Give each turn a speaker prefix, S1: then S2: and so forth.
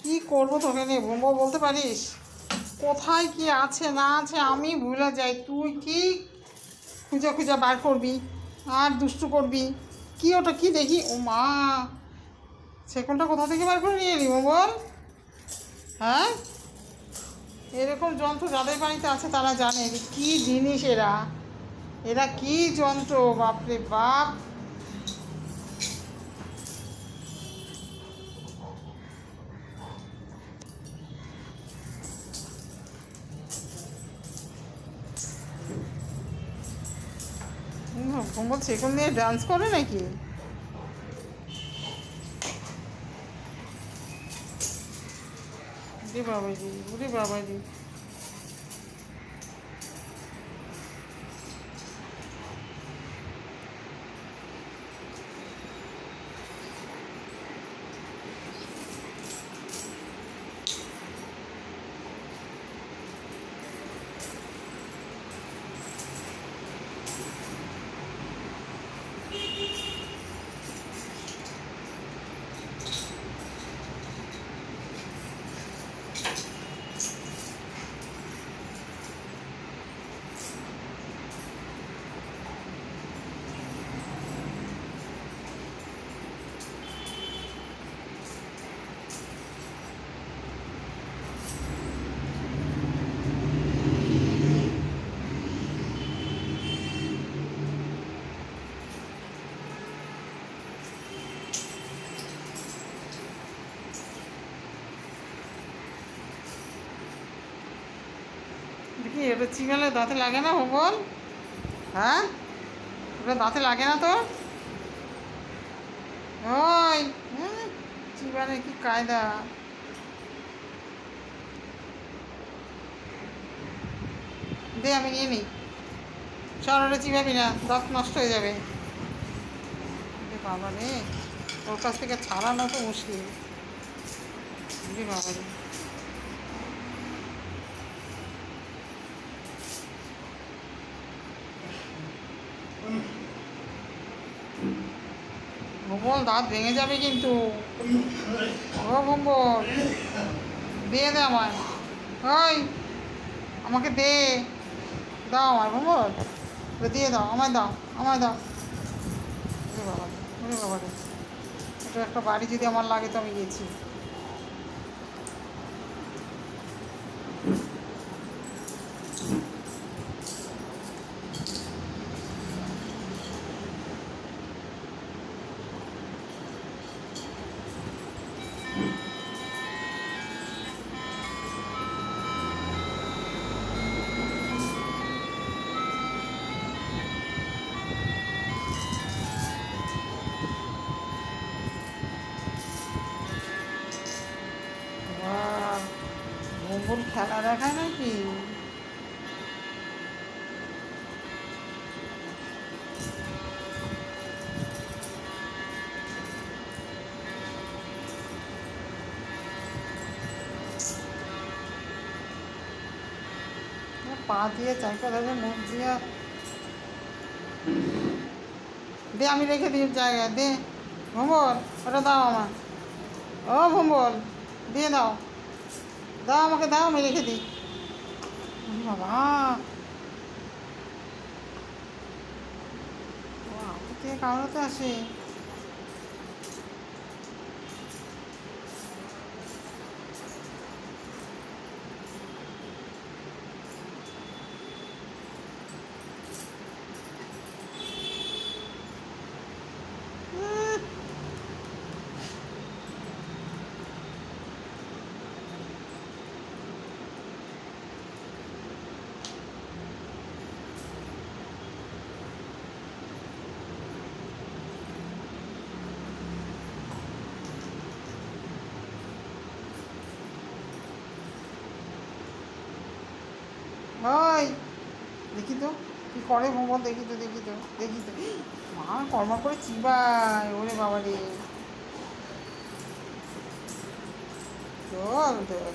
S1: কি করবো তোকে নিয়ে বোম্বো বলতে পারিস? কোথায় কি আছে না আছে আমি ভুলে যাই, তুই কি খুঁজে খুঁজে বার করবি আর দুষ্টু করবি। কি ওটা কি দেখি, ও মা, সেকন্ডটা কোথা থেকে বার করে নিয়ে এলি বল? হ্যাঁ, এরকম যন্ত্র যাদের বাড়িতে আছে তারা জানে কি জিনিস এরা, এরা কি যন্ত্র, বাপরে বাপ। ভম্বল সেগুন নিয়ে ডান্স করে নাকি? রে বাবাজি, ওরে বাবাজি। দেখি এটা চিবালে দাঁতে লাগে না বল? হ্যাঁ, ওটা দাঁতে লাগে না তো? ওই চিবানের কি কায়দা। দে আমি নিয়ে নিই। সরাটা চিবাবি না, দাঁত নষ্ট হয়ে যাবে। বাবা রে, ওর কাছ থেকে ছাড়ানো তো মুশকিল। বাবা রে, ভোম্বল দাঁত ভেঙে যাবে কিন্তু। ও ভোম্বল, দিয়ে দে আমায়। ওই আমাকে দে, দাও আমায় ভোম্বল, দিয়ে দাও, আমায় দাও, আমায় দাও। ওরে বাবা রে, ওরে বাবা রে, এটা একটা বাড়ি যদি আমার লাগে তো আমি গেছি। ভোম্বল খেলা দেখায় নাকি? পা দিয়ে চাইপা ধরে মুখ দিয়ে দে, আমি রেখে দিই জায়গায়, দে ভোম্বল, ওটা দাও আমার। ও ভোম্বল, দিয়ে দাও, দাও আমাকে, দাও আমি রেখে দিই। বাবা, ও আপু থেকে কামড়াতে আসে। ওই দেখি তো কি করে ভোম্বল, দেখি তো, দেখি তো, দেখি তো। মা কর্মা করে চিবায়, ওরে বাবা রে। চল চল।